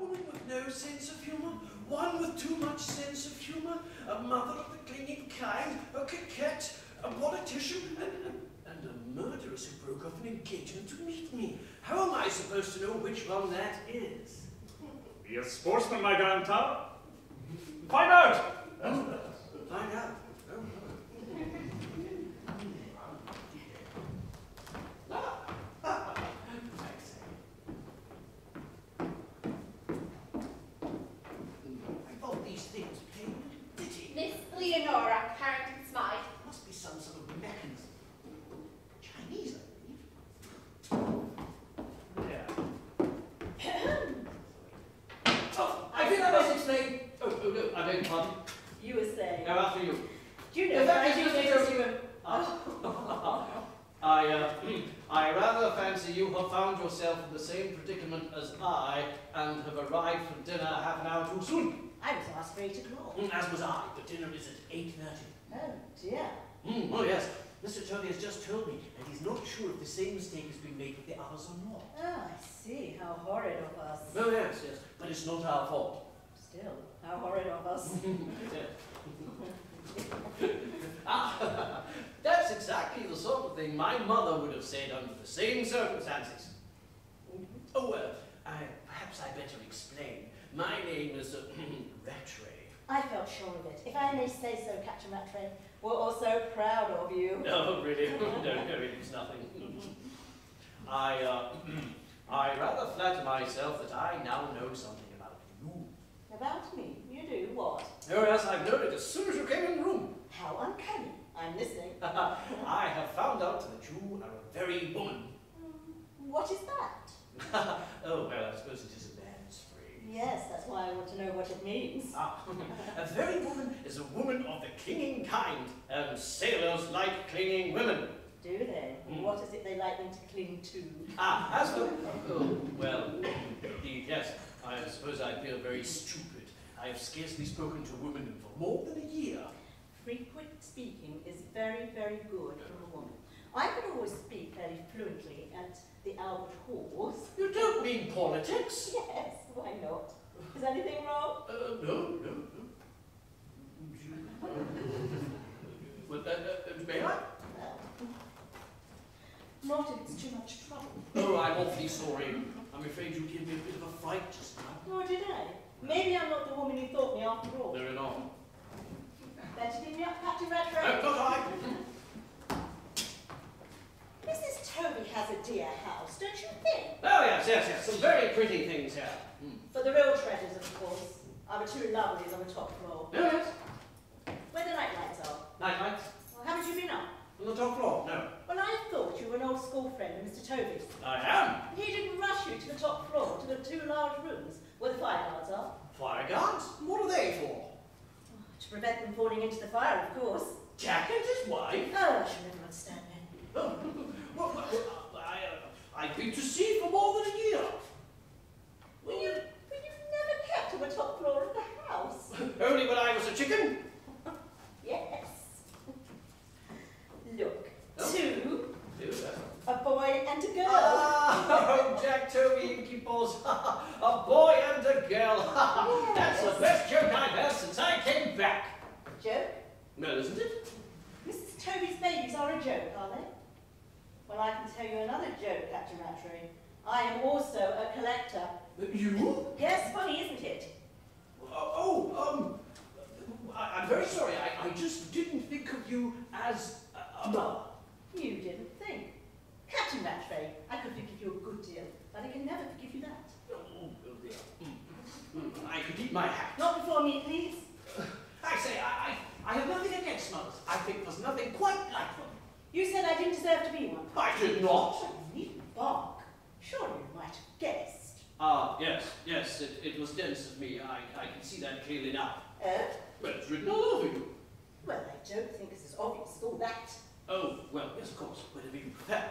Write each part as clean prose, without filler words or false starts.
woman with no sense of humour, one with too much sense of humour, a mother of the clinging kind, a coquette, a politician, and a murderess who broke off an engagement to meet me. How am I supposed to know which one that is? Be a sportsman, my banter. Find out! Find out. Lenore, Carrington Smythe. Must be some sort of mechanism. Chinese, I believe. Yeah. Oh, I think I must explain. Oh, no, I beg your pardon. You were saying. No, after you. Do you know that you I rather fancy you have found yourself in the same predicament as I, and have arrived for dinner half an hour too soon. I was asked for 8 o'clock. As was I, but dinner is at 8:30. Oh, dear. Oh, yes. Mr. Tovey has just told me, and he's not sure if the same mistake has been made with the others or not. Oh, I see. How horrid of us. Oh, yes, yes. But it's not our fault. Still, how horrid of us. That's exactly the sort of thing my mother would have said under the same circumstances. Oh, well, perhaps I'd better explain. My name is Rattray. I felt sure of it. If I may say so, Captain Rattray, we're all so proud of you. No, really, no, it was nothing. I rather flatter myself that I now know something about you. About me? You do what? Oh, yes, I've known it as soon as you came in the room. How uncanny. I'm listening. I have found out that you are a very woman. What is that? Oh, well, I suppose it is a man's phrase. Yes, that's why I want to know what it means. A very woman is a woman of the clinging kind, and sailors like clinging women. Do they? What is it they like them to cling to? As for... Oh, well, indeed, yes. I suppose I feel very stupid. I have scarcely spoken to a woman for more than a year. Frequent speaking is very, very good for a woman. I could always speak very fluently at the Albert Halls. You don't mean politics? Yes, why not? Is anything wrong? No. Well, may I? Not if it's too much trouble. Oh, I'm awfully sorry. I'm afraid you gave me a bit of a fright just now. Oh, did I? Maybe I'm not the woman you thought me after all. No, you're not. Better give me up, Captain Rattray. No, not I. Mrs. Tovey has a dear house, don't you think? Oh, yes. Some very pretty things here. For the real treasures, of course. Our two lovelies on the top floor. Yes. Where the night lights are. Night lights? Well, haven't you been up? On the top floor? No. Well, I thought you were an old school friend of Mr. Tovey's. I am. He didn't rush you to the top floor, to the 2 large rooms where the fire guards are. Fire guards? What are they for? To prevent them falling into the fire, of course. Jack and his wife? Oh, I shall never understand men. Oh, well, I've been to sea for more than a year. But you never kept on the top floor of the house. Only when I was a chicken? Yes. Look, Oh. 2, Yes. a boy and a girl. Oh, Jack, Tovey, Inky Balls. A boy and a girl. Yes. That's the best joke I've heard since I came back. Joke? No, isn't it? Mrs. Tovey's babies are a joke, are they? Well, I can tell you another joke, Captain Rattray. I am also a collector. You? Yes, funny, isn't it? I'm very sorry. I just didn't think of you as a mother. You didn't think. Captain Rattray, I could forgive you a good deal, but I can never forgive you that. Oh, dear. I could eat my hat. Not before me, please. I say, I have nothing against mothers. I think there's nothing quite like them. You said I didn't deserve to be one. I did not. You needn't bark. Surely you might have guessed. Yes, it was dense of me. I can see that clearly now. Oh? Well, it's written all over you. Well, I don't think it's as obvious as all that. Oh, well, yes, of course, whatever you prefer.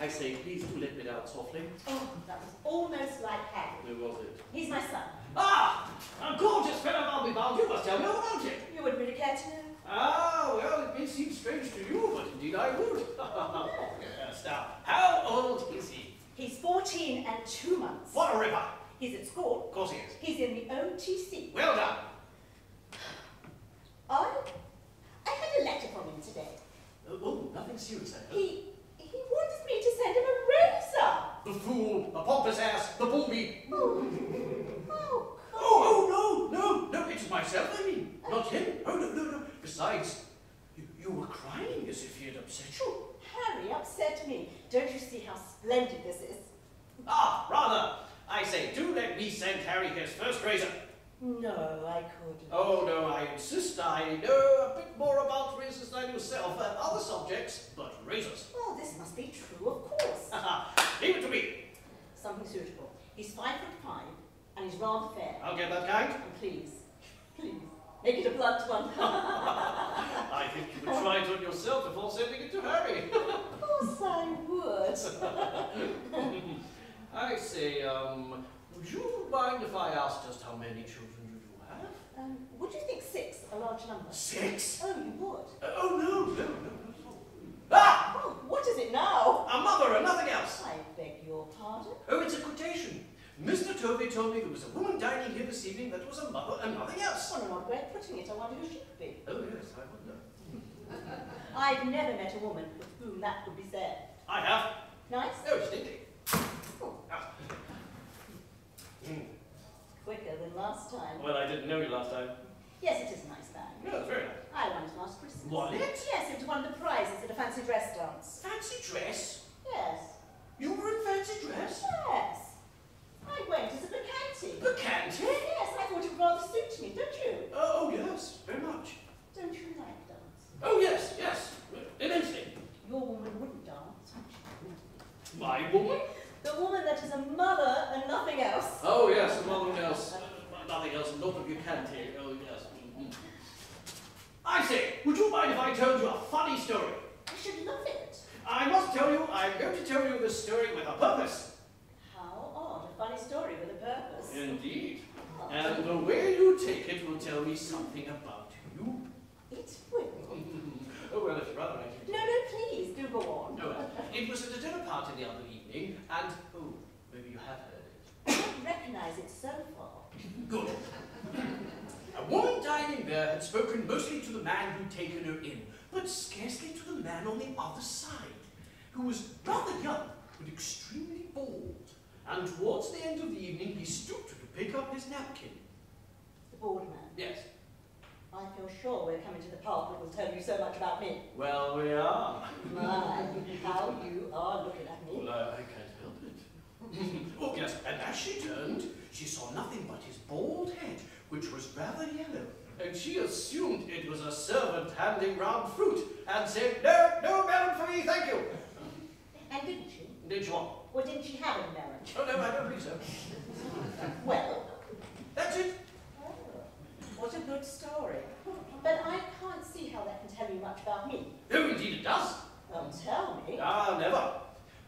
I say, please do let me down softly. Oh, that was almost like Harry. Who was it? He's my son. Ah! A gorgeous fellow, I'll be bound. You must tell me all about it. You wouldn't really care to know. Ah, well, it may seem strange to you, but indeed I would. Yes, now, how old is he? He's 14 and 2 months. What a ripper. He's at school. Of course in the OTC. Well done. I had a letter from him today. Oh, nothing serious, I hope. He wants me to send him a razor. The fool, the pompous ass, the booby. Oh, No, it's myself, I mean, not him. Oh, no. Besides, you were crying as if he had upset you. Harry upset me. Don't you see how splendid this is? Ah, rather. I say, do let me send Harry his first razor. No, I couldn't. Oh, no, I insist. I know a bit more about razors than yourself and other subjects, but razors. Well, this must be true, of course. Leave it to me. Something suitable. He's 5'5", and he's rather fair. I'll get that kind. And please, make it a blunt one. I think you would try it on yourself before sending it to Harry. Of course I would. I say, would you mind if I ask just how many children you do have? Would you think 6 a large number? 6? Oh, you would? Oh, no. Ah! Oh, what is it now? A mother and nothing else. I beg your pardon? Oh, it's a quotation. Mr. Tovey told me there was a woman dining here this evening that was a mother and nothing else. What an odd way of putting it. I wonder who she could be. Oh, yes, I wonder. I've never met a woman with whom that could be said. I have. Nice? Oh, distinctly. Oh, quicker than last time. Well, I didn't know you last time. Yes, it is a nice bag. No, it's very nice. I won it last Christmas. Won it? Yes, it was one of the prizes at a fancy dress dance. Fancy dress? Yes. You were in fancy dress? Yes. I went as a bacchante. Bacchante? Yes, I thought it would rather suit me, don't you? Oh, yes, very much. Don't you like dance? Oh, yes. Immensely. Your woman wouldn't dance, would she? My woman? The woman that is a mother and nothing else. Oh, yes, and nothing else. Nothing else, and not of you can take. Oh, yes. I say, would you mind if I told you a funny story? I should love it. I must tell you, I'm going to tell you this story with a purpose. How odd, a funny story with a purpose. Indeed. And the way you take it will tell me something about you. It will. Oh, well, it's rather like No, please, do go on. No, it was at a dinner party the other evening, and, oh, maybe you have heard it. I don't recognise it so far. Good. A woman dining there had spoken mostly to the man who'd taken her in, but scarcely to the man on the other side, who was rather young, but extremely bald. And towards the end of the evening, he stooped to pick up his napkin. The bald man. Yes. I feel sure we're coming to the part that will tell you so much about me. Well, we are. My, how you are looking at me. Well, I can't help it. Oh, yes, and as she turned, she saw nothing but his bald head, which was rather yellow, and she assumed it was a servant handing round fruit, and said, no melon for me, thank you. And didn't she? Did you want? Or didn't she have a melon? Oh, no, I don't think so. Well, That's it. oh, what a good story. But I can't see how that can tell you much about me. Oh, indeed it does. Well, tell me. Ah, never.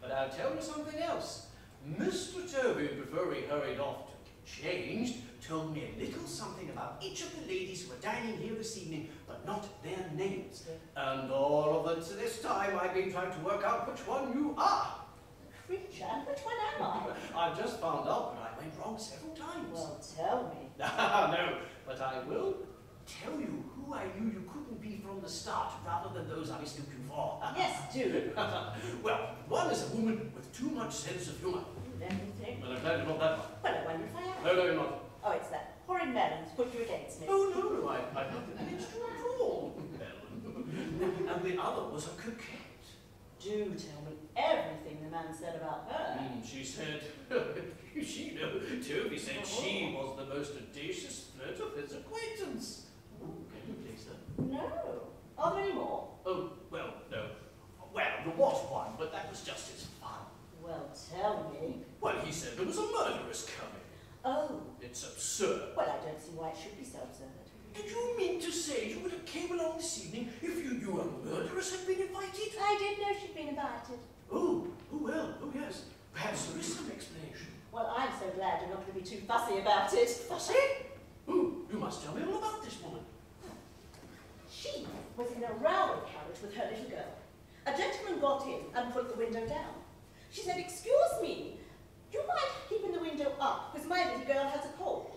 But I'll tell you something else. Mr. Tovey, before he hurried off to get changed, told me a little something about each of the ladies who were dining here this evening, but not their names. And all of it to this time I've been trying to work out which one you are. Creature, and which one am I? I've just found out, but I went wrong several times. Well, tell me. No, but I will tell you who I knew you couldn't be from the start, rather than those I mistook you for. Yes, do. Well, one is a woman with too much sense of humour. Let me think. Well, I'm glad you're not that one. Well, I wonder if I am. No, you're not. Oh, it's that horrid melon's put you against me. Oh, no, I'm not against you at all. And the other was a coquette. Do tell me everything the man said about her. She said, Tovey said she was the most audacious flirt of his acquaintance. Oh, can you place her? No. Are there any more? Oh, well, no. Well, there was one, but that was just as fun. Well, tell me. Well, he said there was a murderess coming. Oh. It's absurd. Well, I don't see why it should be so absurd. Did you mean to say you would have came along this evening if you knew a murderess had been invited? I did know she'd been invited. Oh, well, oh yes. Perhaps there is some explanation. Well, I'm so glad you're not going to be too fussy about it. Fussy? Oh, you must tell me all about this woman. She was in a railway carriage with her little girl. A gentleman got in and put the window down. She said, "Excuse me, do you mind keeping the window up, because my little girl has a cold?"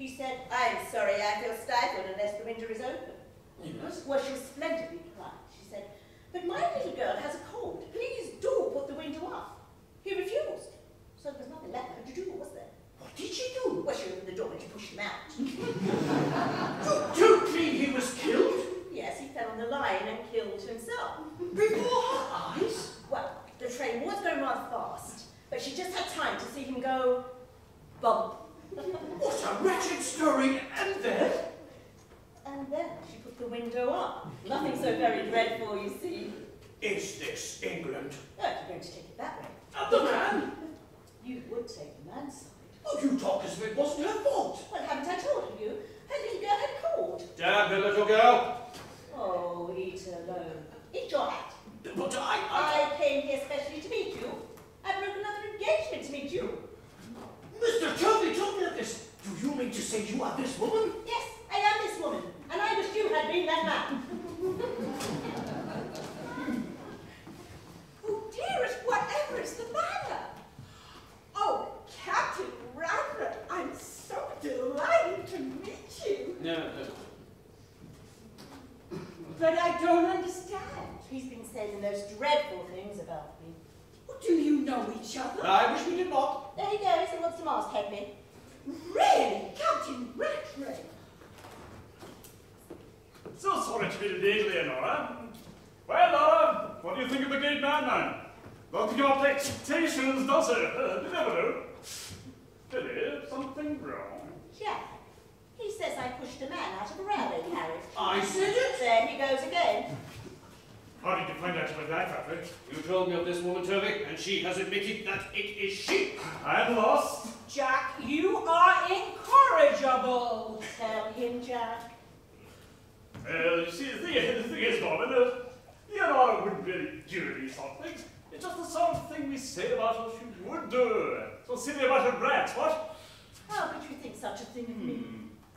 He said, I'm sorry, I feel stifled unless the window is open. Yes? Well, she was splendidly polite. She said, but my little girl has a cold. Please do put the window up. He refused. So there was nothing left for her to do, was there? What did she do? Well, she opened the door and she pushed him out. You mean he was killed? Yes, he fell on the line and killed himself. Before her eyes? Well, the train was going rather fast, but she just had time to see him go bump. What a wretched story. And then? And then she put the window up. Nothing so very dreadful, you see. Is this England? Oh, if you're going to take it that way. The man? You would take the man's side. Oh, you talk as if it wasn't her fault. Well, haven't I told you? Her little girl had called. Damn the little girl. Oh, eat alone. Eat your hat. But I came here specially to meet you. I broke another engagement to meet you. Mr. Tovey told me of this. Do you mean to say you are this woman? Yes, I am this woman, and I wish you had been that man. Oh, dearest, whatever is the matter? Oh, Captain Rattray, I'm so delighted to meet you. No. But I don't understand. He's been saying the most dreadful things about me. Do you know each other? I wish we did not. There he goes, he wants to masthead me. Really, Captain Rattray? So sorry to be late, Leonora. Well, Laura, what do you think of the great madman? Not to give up to expectations, does it? You never know. There is something wrong. Jack, he says I pushed a man out of a railway carriage. I said it. There he goes again. How did you find out about that, Rattray? You told me of this woman, Tovey, and she has admitted that it is she. I'm lost. Jack, you are incorrigible. Tell him, Jack. Well, you see, the thing is, Norman, Leonora wouldn't really do these sort of things. It's just the sort of thing we say about her she would do. So silly about her brats, what? How could you think such a thing of me?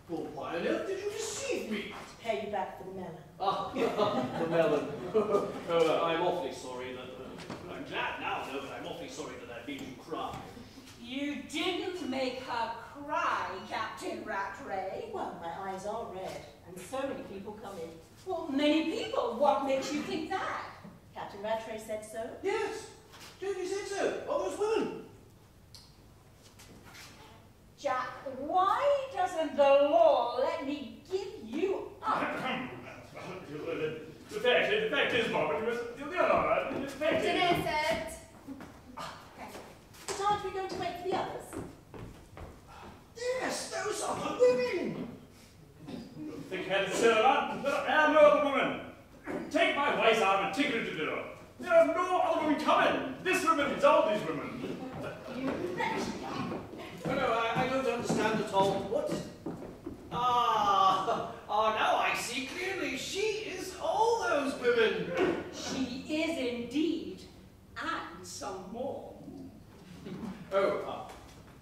Well, why on earth did you deceive me? To pay you back for the melon. Ah, the melon. I'm awfully sorry that... I'm glad now, though, but I'm awfully sorry that I made you cry. You didn't make her cry, Captain Rattray. Well, my eyes are red, and so many people come in. Well, many people. What makes you think that? Captain Rattray said so. Yes. Tovey said so. All those women. Jack, why doesn't the law let me give you up? The fact is, Norman, Leonora, the fact is... Dinner served. But aren't we going to wait for the others? Yes, those are the women. Thick-headed servant, there are no other women. Take my wife's arm and take her to dinner. There are no other women coming. This woman is all these women. You wretch. No, I don't understand at all. What is... now I see clearly. She is all those women. She is indeed, and some more. Oh,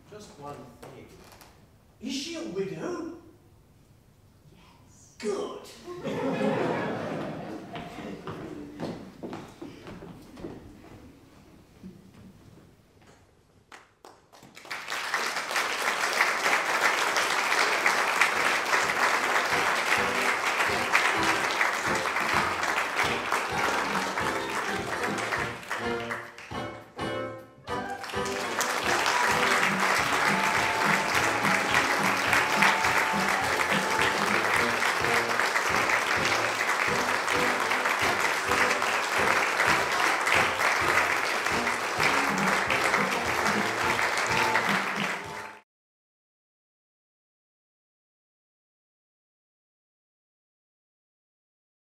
just one thing. Is she a widow?